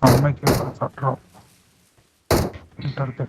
सामने के पास ड्रॉप डर के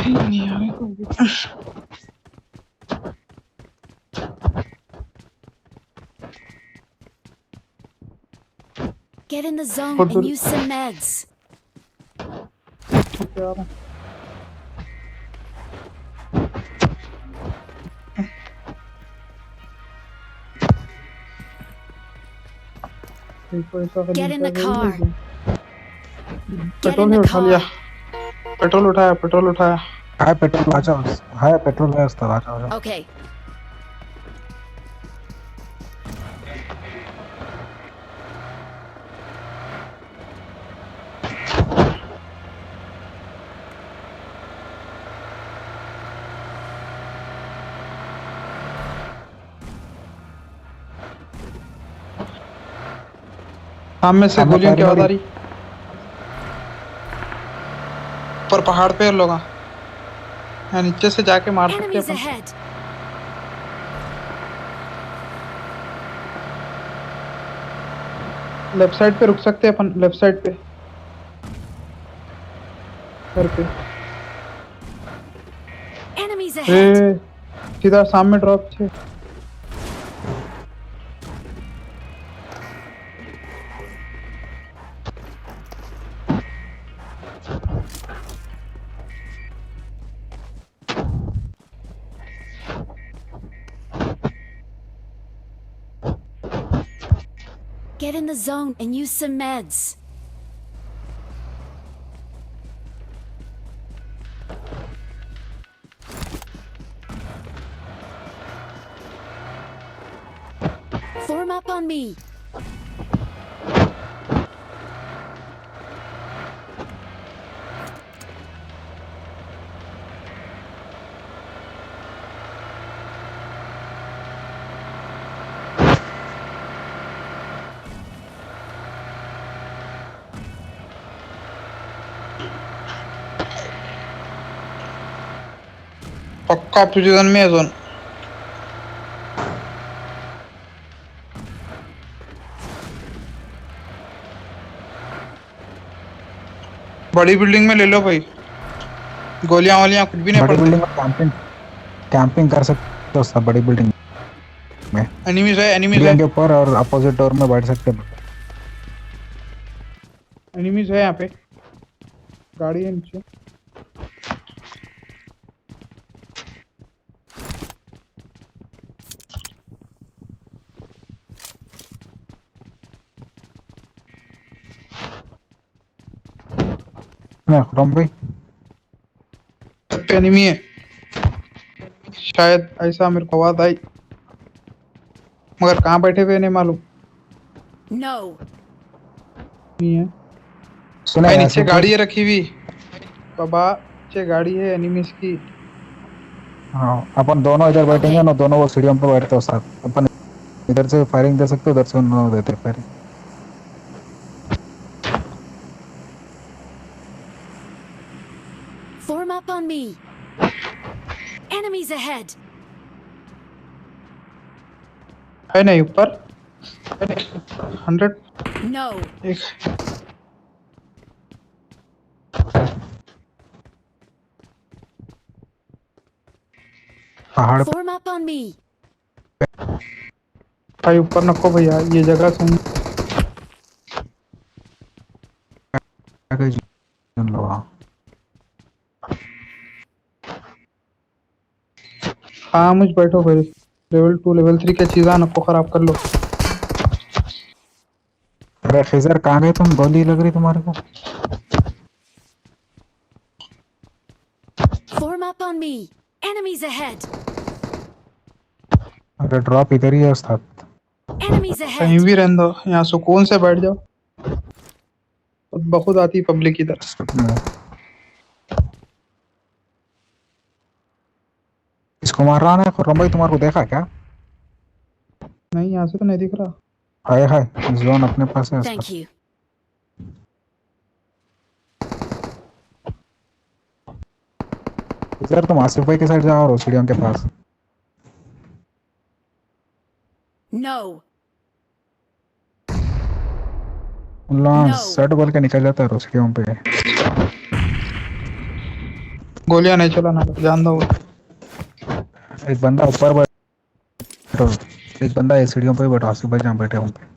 नहीं आ रही कोई। Get in the zone What and will- use some meds. क्या आ रहा? देखो ऐसा कर Get in the लिया, car. Get पेट्रोल in नहीं the उठा लिया। car. पेट्रोल उठाया। हाय पेट्रोल आ जाओ, हाय पेट्रोल है उस्ताद, आ जाओ। Okay. सामने से सामने गोलियों की फायरिंग आवाज हो आ रही। रही। ऊपर पहाड़ पे लोग हैं। हाँ, नीचे से जाके मार सकते हैं Enemies अपन। ahead. लेफ्ट साइड पे रुक सकते हैं अपन, लेफ्ट साइड पे घर पे। Enemies ahead. ए, सीधा सामने ड्रॉप छे। Get in the zone and use some meds. Form up on me. पक्का पोजीशन में है जोन। बड़ी बिल्डिंग में ले लो भाई, गोलियां वालियां कुछ भी नहीं बड़ी पड़ते। बिल्डिंग में कैंपिंग कैंपिंग कर सकते हो उस्ताद, बड़ी बिल्डिंग में एनिमीज है, बिल्डिंग के ऊपर और अपोजिट डोर में बैठ सकते हो। एनिमीज है यहाँ पे। गाड़ी है नीचे। मैं खुरम भाई एनिमी है शायद, ऐसा मेरे को आवाज आई, मगर कहाँ बैठे हुए नहीं मालूम। No. नहीं है सुने भाई, नीचे आसिफ गाड़ी भाई? है रखी हुई बाबा, नीचे गाड़ी है एनिमीज की। हाँ, अपन दोनों इधर बैठेंगे Okay. ना, दोनों वो सीढ़ियों पे बैठते हो साथ। अपन इधर से फायरिंग दे सकते हो, उधर से उन्होंने देते firing. Form up on me. Enemies ahead. है नहीं ऊपर 100। No. एक पहाड़ Form up on me. भाई ऊपर नको भैया, ये जगह सही है। पे गए जिन लोग। हाँ मुझ बैठो भाई, लेवल 2 लेवल 3 के चीज़ा नको खराब कर लो। अरे खिजर कहाँ गए तुम? गोली लग रही तुम्हारे को। Form up on me. Enemies ahead. अरे ड्रॉप इधर ही है उस्ताद। Enemies कहीं ahead. भी रहने दो, यहाँ सुकून से बैठ जाओ। खुद बखुद आती पब्लिक इधर। इसको मार रहा है खुर्रम भाई, तुम्हारे को देखा क्या? नहीं यहाँ से तो नहीं दिख रहा। हाय हाय, जोन अपने पास है उसका। Thank you. इधर तुम आसिफ भाई के साइड जाओ और सीढ़ियों के पास। No. उन लोगों No. शर्ट बोल के निकल जाता है सीढ़ियों पे। गोलियां नहीं चलाना, जान दो। एक बंदा ऊपर बैठो, एक बंदा ये सीढ़ियों पे बैठा, आसिफ भाई जहाँ बैठे हैं पे।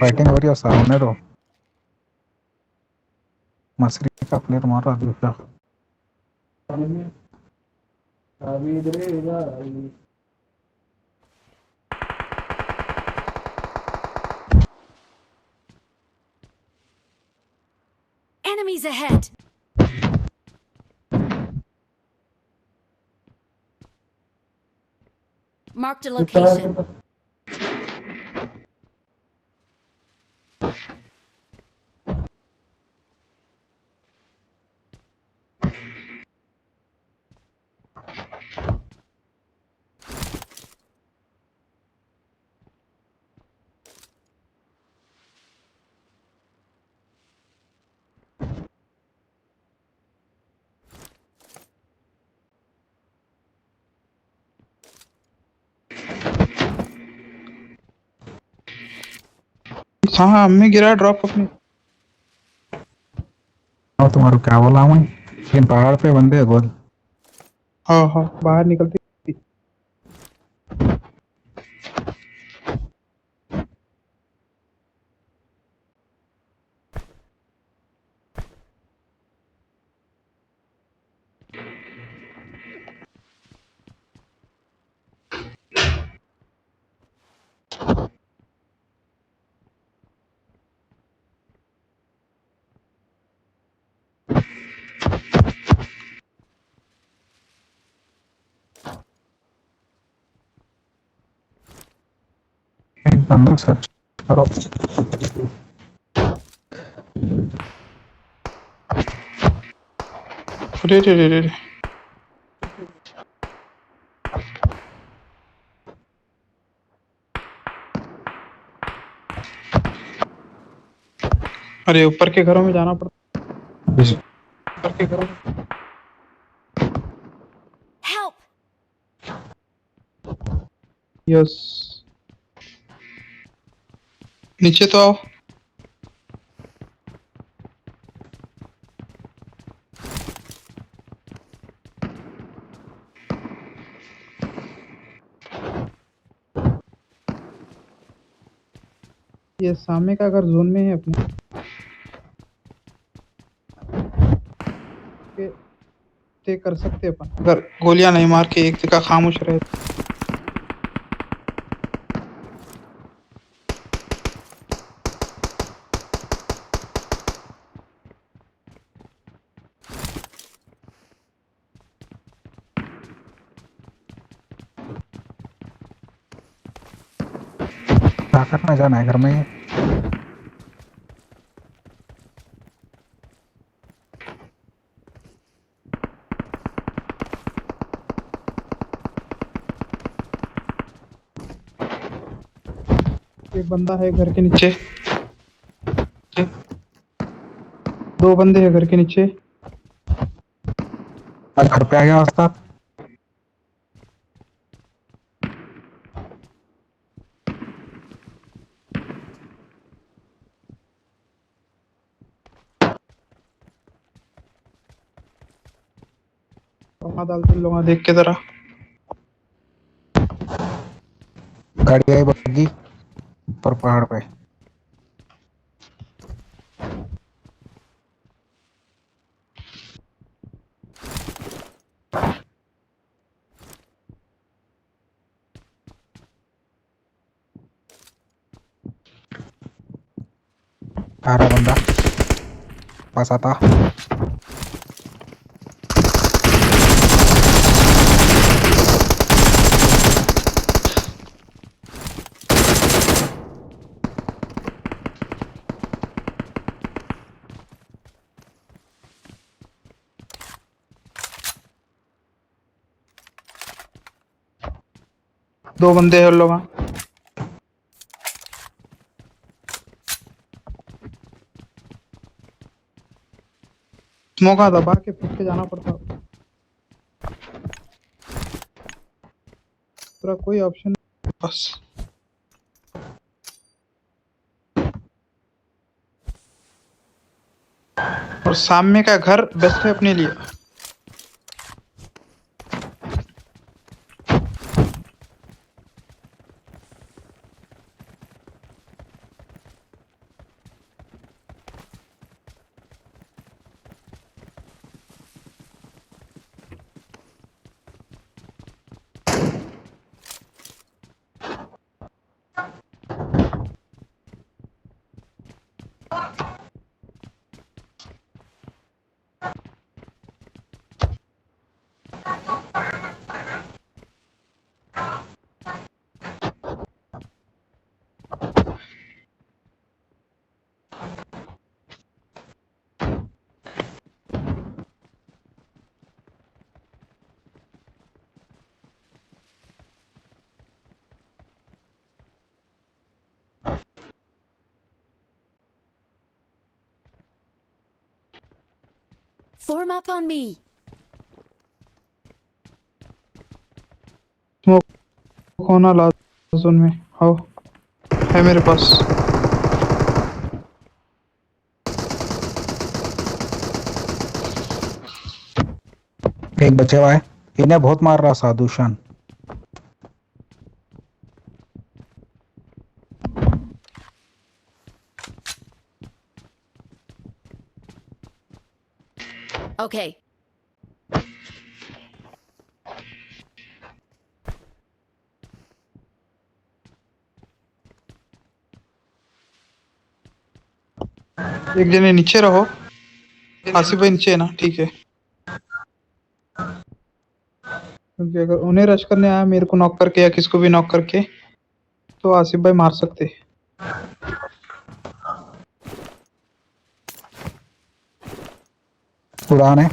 फाइटिंग हो रही है सामने तो। मसरी का प्लेयर मार रहा दूसरा। Enemies ahead. Marked a location. हाँ हमने गिरा ड्रॉप अपने। और तुम्हारा क्या बोला मैं? लेकिन पहाड़ पे बंदे हैं गोल। हाँ हाँ बाहर निकलती। एक बंदा सर्च करो। अरे रे रे रे रे। अरे ऊपर के घरों में जाना पड़ता। ऊपर के घरों में। Help. यस, नीचे तो आओ। ये सामने का घर जोन में है अपने के, ते कर सकते अपन अगर गोलियां नहीं मार के एक जगह खामोश रहे। क्या करना जाना है घर में ये? एक बंदा है घर के नीचे, दो बंदे हैं घर के नीचे। घर पे आ गया उस्ताद। वहां डालते लोग देख के जरा। गाड़ी आई बग्गी पर पहाड़ पे। आ रहा बंदा पास आता। दो बंदे हैं लोग। मौका दबा के फिर के जाना पड़ता, पूरा कोई ऑप्शन नहीं बस। और सामने का घर बेस्ट है अपने लिए। Form up on me. होना लास्ट जोन में हो है मेरे पास। एक बचे हुआ है, इन्हें बहुत मार रहा साधुशान। Okay. एक जने नीचे रहो, आसिफ भाई नीचे है ना, ठीक है। क्योंकि अगर उन्हें रश करने आया मेरे को नॉक करके या किसको भी नॉक करके तो आसिफ भाई मार सकते। उड़ान है।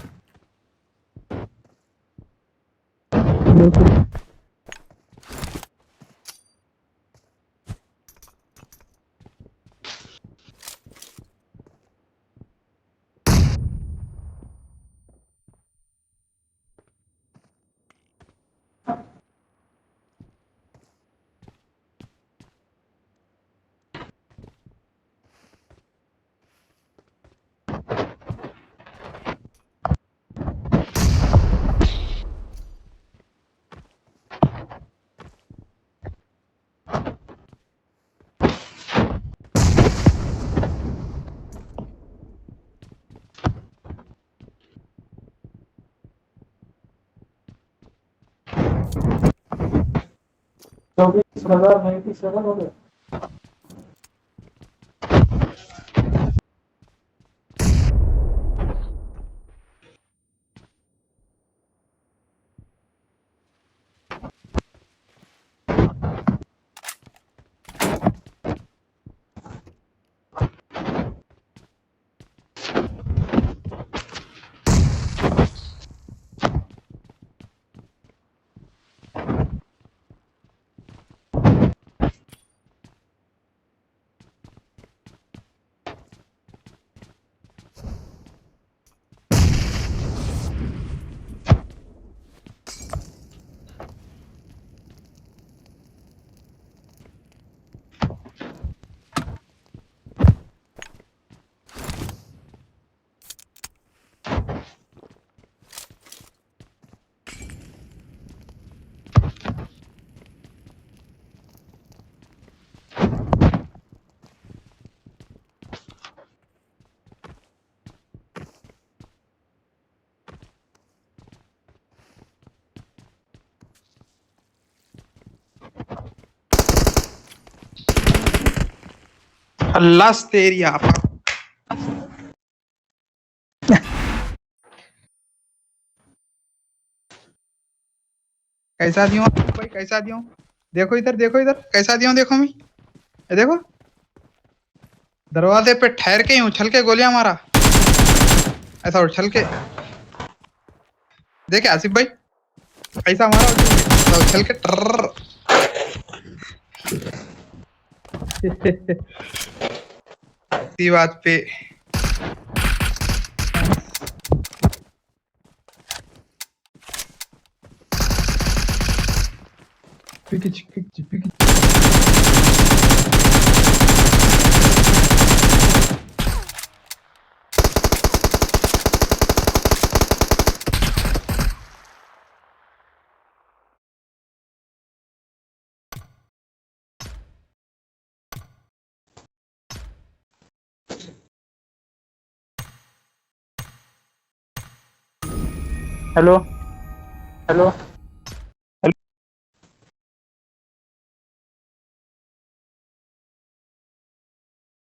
अल्लाह से तेरी आपा। कैसा दियो भाई, कैसा दियो? देखो इधर, देखो इधर, कैसा दियो, देखो मैं, ये देखो दरवाजे पे ठहर के ही उछल के गोलियां मारा, ऐसा उछल के। देखे आसिफ भाई कैसा मारा उछल के टर्र। इसी बात पे पिकिच पिकिच पिकिच। Hello hello